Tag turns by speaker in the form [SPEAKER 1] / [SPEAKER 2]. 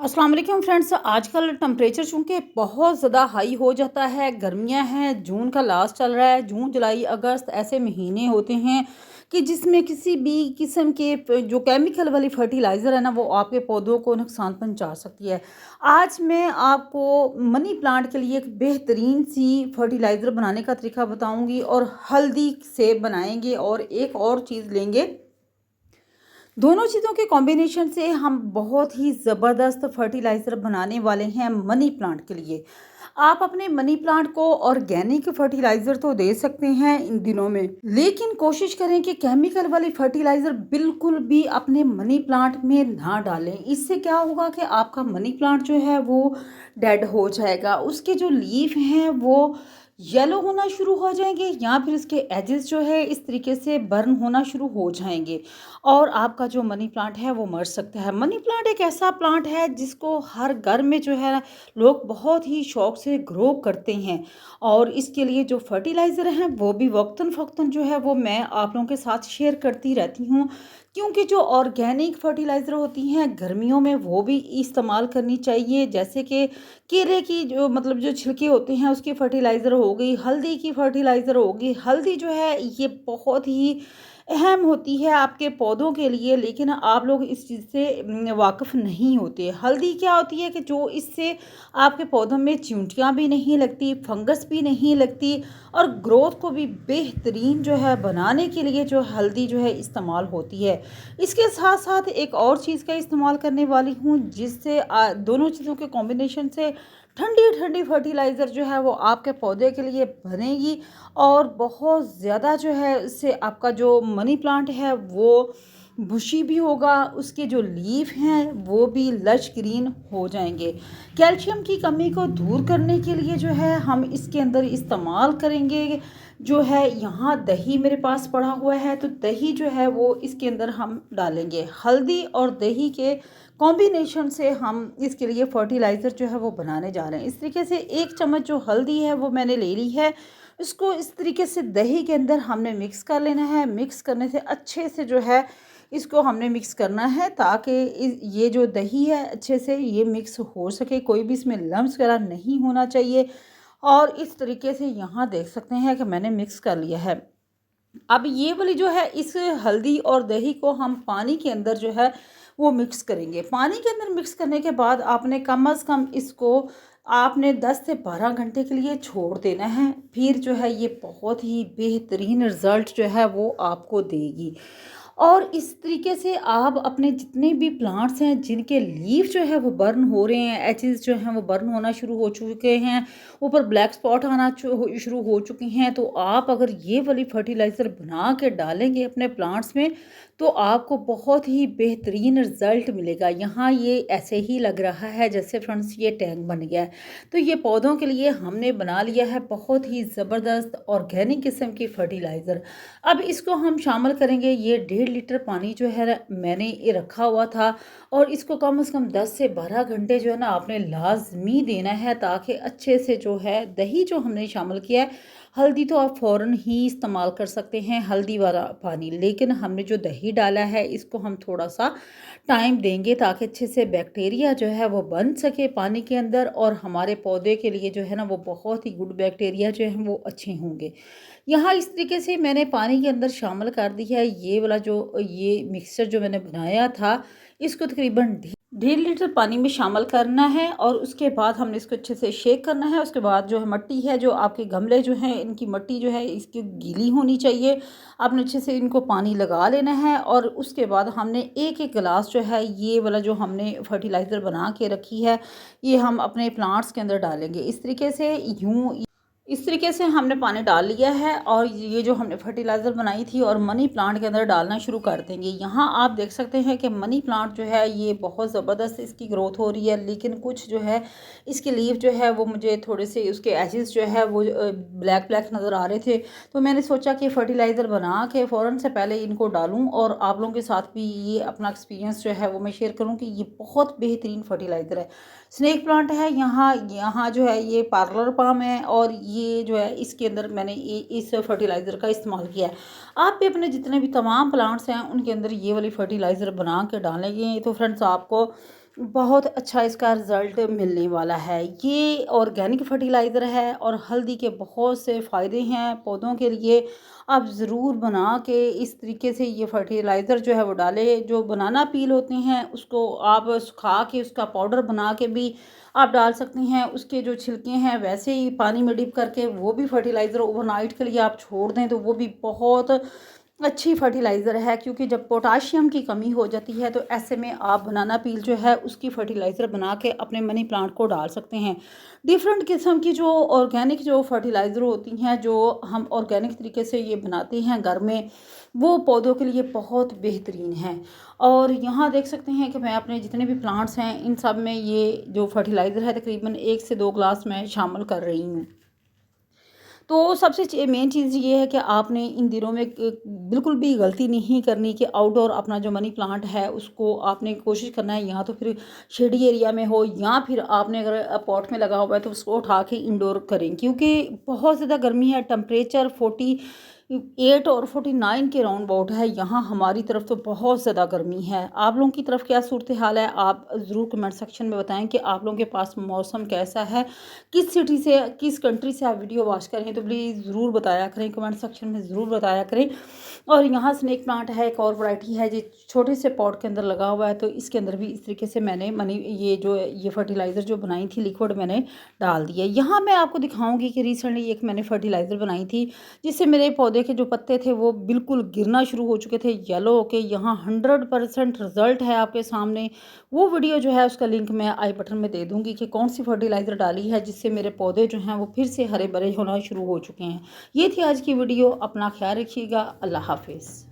[SPEAKER 1] अस्सलाम वालेकुम फ्रेंड्स। आजकल टेम्परेचर चूँकि बहुत ज़्यादा हाई हो जाता है, गर्मियाँ हैं, जून का लास्ट चल रहा है, जून, जुलाई, अगस्त ऐसे महीने होते हैं कि जिसमें किसी भी किस्म के जो केमिकल वाली फर्टिलाइज़र है ना, वो आपके पौधों को नुकसान पहुँचा सकती है। आज मैं आपको मनी प्लांट के लिए एक बेहतरीन सी फर्टिलाइज़र बनाने का तरीका बताऊँगी और हल्दी से बनाएँगे और एक और चीज़ लेंगे। दोनों चीज़ों के कॉम्बिनेशन से हम बहुत ही ज़बरदस्त फर्टिलाइज़र बनाने वाले हैं मनी प्लांट के लिए। आप अपने मनी प्लांट को ऑर्गेनिक फर्टिलाइज़र तो दे सकते हैं इन दिनों में, लेकिन कोशिश करें कि केमिकल वाली फर्टिलाइज़र बिल्कुल भी अपने मनी प्लांट में ना डालें। इससे क्या होगा कि आपका मनी प्लांट जो है वो डेड हो जाएगा। उसके जो लीफ हैं वो येलो होना शुरू हो जाएँगे या फिर इसके एजेस जो है इस तरीके से बर्न होना शुरू हो जाएँगे और आपका जो मनी प्लांट है वो मर सकता है। मनी प्लांट एक ऐसा प्लांट है जिसको हर घर में जो है लोग बहुत ही शौक से ग्रो करते हैं और इसके लिए जो फर्टिलाइज़र हैं वो भी वक्तन-फ़वक्तन जो है वो मैं आप लोगों के साथ शेयर करती रहती हूँ। क्योंकि जो ऑर्गेनिक फर्टिलाइज़र होती हैं गर्मियों में वो भी इस्तेमाल करनी चाहिए, जैसे कि केले की जो मतलब जो छिलके होते हैं उसकी फर्टिलाइज़र हो गई, हल्दी की फर्टिलाइज़र हो गई। हल्दी जो है ये बहुत ही अहम होती है आपके पौधों के लिए, लेकिन आप लोग इस चीज़ से वाकिफ़ नहीं होते। हल्दी क्या होती है कि जो इससे आपके पौधों में चींटियाँ भी नहीं लगती, फंगस भी नहीं लगती और ग्रोथ को भी बेहतरीन जो है बनाने के लिए जो हल्दी जो है इस्तेमाल होती है। इसके साथ-साथ एक और चीज़ का इस्तेमाल करने वाली हूँ जिससे दोनों चीज़ों के कॉम्बिनेशन से ठंडी-ठंडी फर्टिलाइज़र जो है वो आपके पौधे के लिए बनेगी और बहुत ज़्यादा जो है इससे आपका जो मनी प्लांट है वो बुशी भी होगा, उसके जो लीफ हैं वो भी लश ग्रीन हो जाएँगे। कैल्शियम की कमी को दूर करने के लिए जो है हम इसके अंदर इस्तेमाल करेंगे जो है यहाँ दही मेरे पास पड़ा हुआ है, तो दही जो है वो इसके अंदर हम डालेंगे। हल्दी और दही के कॉम्बिनेशन से हम इसके लिए फर्टिलाइज़र जो है वो बनाने जा रहे हैं। इस तरीके से 1 चम्मच जो हल्दी है वो मैंने ले ली है। इसको इस तरीके से दही के अंदर हमने मिक्स कर लेना है। मिक्स करने से अच्छे से जो है इसको हमने मिक्स करना है ताकि ये जो दही है अच्छे से ये मिक्स हो सके, कोई भी इसमें लम्स वगैरह नहीं होना चाहिए। और इस तरीके से यहाँ देख सकते हैं कि मैंने मिक्स कर लिया है। अब ये वाली जो है इस हल्दी और दही को हम पानी के अंदर जो है वो मिक्स करेंगे। पानी के अंदर मिक्स करने के बाद आपने कम से कम इसको आपने 10 से 12 घंटे के लिए छोड़ देना है। फिर जो है ये बहुत ही बेहतरीन रिज़ल्ट जो है वो आपको देगी। और इस तरीके से आप अपने जितने भी प्लांट्स हैं जिनके लीफ जो है वो बर्न हो रहे हैं, एजेस जो हैं वो बर्न होना शुरू हो चुके हैं, ऊपर ब्लैक स्पॉट आना शुरू हो चुके हैं, तो आप अगर ये वाली फर्टिलाइज़र बना के डालेंगे अपने प्लांट्स में तो आपको बहुत ही बेहतरीन रिज़ल्ट मिलेगा। यहाँ ये ऐसे ही लग रहा है जैसे फ्रेंड्स ये टैंक बन गया है। तो ये पौधों के लिए हमने बना लिया है बहुत ही ज़बरदस्त ऑर्गेनिक किस्म की फर्टिलाइज़र। अब इसको हम शामिल करेंगे। ये 1.5 लीटर पानी जो है मैंने ये रखा हुआ था और इसको कम से कम 10 से 12 घंटे जो है ना आपने लाज़मी देना है ताकि अच्छे से जो है दही जो हमने शामिल किया है, हल्दी तो आप फ़ौरन ही इस्तेमाल कर सकते हैं हल्दी वाला पानी, लेकिन हमने जो दही डाला है इसको हम थोड़ा-सा टाइम देंगे ताकि अच्छे से बैक्टीरिया जो है वो बन सके पानी के अंदर और हमारे पौधे के लिए जो है ना वो बहुत ही गुड बैक्टीरिया जो हैं वो अच्छे होंगे। यहाँ इस तरीके से मैंने पानी के अंदर शामिल कर दी है ये वाला जो ये मिक्सचर जो मैंने बनाया था, इसको तकरीबन 1.5 लीटर पानी में शामिल करना है और उसके बाद हमने इसको अच्छे से शेक करना है। उसके बाद जो है मट्टी है, जो आपके गमले जो हैं इनकी मट्टी जो है इसकी गीली होनी चाहिए। आपने अच्छे से इनको पानी लगा लेना है और उसके बाद हमने एक-एक गिलास जो है ये वाला जो हमने फर्टिलाइज़र बना के रखी है, ये हम अपने प्लांट्स के अंदर डालेंगे। इस तरीके से हमने पानी डाल लिया है और ये जो हमने फर्टिलाइज़र बनाई थी और मनी प्लांट के अंदर डालना शुरू कर देंगे। यहाँ आप देख सकते हैं कि मनी प्लांट जो है ये बहुत ज़बरदस्त इसकी ग्रोथ हो रही है, लेकिन कुछ जो है इसके लीफ जो है वो मुझे थोड़े से उसके एजेस जो है वो ब्लैक ब्लैक नज़र आ रहे थे। तो मैंने सोचा कि फ़र्टिलाइज़र बना के फ़ौरन से पहले इनको डालूँ और आप लोगों के साथ भी ये अपना एक्सपीरियंस जो है वो मैं शेयर करूँ कि ये बहुत बेहतरीन फ़र्टिलाइज़र है। स्नेक प्लांट है यहाँ यहाँ जो है ये पार्लर पाम है और ये जो है इसके अंदर मैंने इस फर्टिलाइज़र का इस्तेमाल किया है। आप भी अपने जितने भी तमाम प्लांट्स हैं उनके अंदर ये वाली फर्टिलाइज़र बना के डालेंगे तो फ्रेंड्स आपको बहुत अच्छा इसका रिज़ल्ट मिलने वाला है। ये ऑर्गेनिक फर्टिलाइज़र है और हल्दी के बहुत से फ़ायदे हैं पौधों के लिए। आप ज़रूर बना के इस तरीके से ये फर्टिलाइज़र जो है वो डालें। जो बनाना पील होते हैं उसको आप सुखा के उसका पाउडर बना के भी आप डाल सकती हैं। उसके जो छिलके हैं वैसे ही पानी में डिप करके वो भी फर्टिलाइज़र ओवरनाइट के लिए आप छोड़ दें तो वो भी बहुत अच्छी फर्टिलाइज़र है, क्योंकि जब पोटाशियम की कमी हो जाती है तो ऐसे में आप बनाना पील जो है उसकी फर्टिलाइज़र बना के अपने मनी प्लांट को डाल सकते हैं। डिफरेंट किस्म की जो ऑर्गेनिक जो फर्टिलाइज़र होती हैं जो हम ऑर्गेनिक तरीके से ये बनाते हैं घर में, वो पौधों के लिए बहुत बेहतरीन है। और यहाँ देख सकते हैं कि मैं अपने जितने भी प्लांट्स हैं इन सब में ये जो फर्टिलाइज़र है तकरीबन 1 से 2 ग्लास मैं शामिल कर रही हूँ। तो सबसे मेन चीज़ ये है कि आपने इन दिनों में बिल्कुल भी गलती नहीं करनी कि आउटडोर अपना जो मनी प्लांट है उसको आपने कोशिश करना है या तो फिर शेडी एरिया में हो, या फिर आपने अगर पॉट में लगा हुआ है तो उसको उठा के इंडोर करें, क्योंकि बहुत ज़्यादा गर्मी है। टेम्परेचर 48 और 49 के राउंड अबाउट है। यहाँ हमारी तरफ तो बहुत ज़्यादा गर्मी है। आप लोगों की तरफ क्या सूरत हाल है, आप ज़रूर कमेंट सेक्शन में बताएं कि आप लोगों के पास मौसम कैसा है, किस सिटी से किस कंट्री से आप वीडियो वॉच कर रहे हैं, तो प्लीज़ ज़रूर बताया करें, कमेंट सेक्शन में ज़रूर बताया करें। और यहाँ स्नेक प्लांट है, एक और वैरायटी है जो छोटे से पॉट के अंदर लगा हुआ है, तो इसके अंदर भी इस तरीके से मैंने ये फर्टिलाइज़र जो बनाई थी लिक्विड मैंने डाल दिया। यहाँ मैं आपको दिखाऊंगी कि रिसेंटली एक मैंने फर्टिलाइज़र बनाई थी जिससे मेरे पौधे के जो पत्ते थे वो बिल्कुल गिरना शुरू हो चुके थे येलो होके। यहाँ 100% रिजल्ट है आपके सामने। वो वीडियो जो है उसका लिंक मैं आई बटन में दे दूँगी कि कौन सी फर्टिलाइज़र डाली है जिससे मेरे पौधे जो हैं वो फिर से हरे भरे होना शुरू हो चुके हैं। ये थी आज की वीडियो। अपना ख्याल रखिएगा। अल्लाह हाफिज़।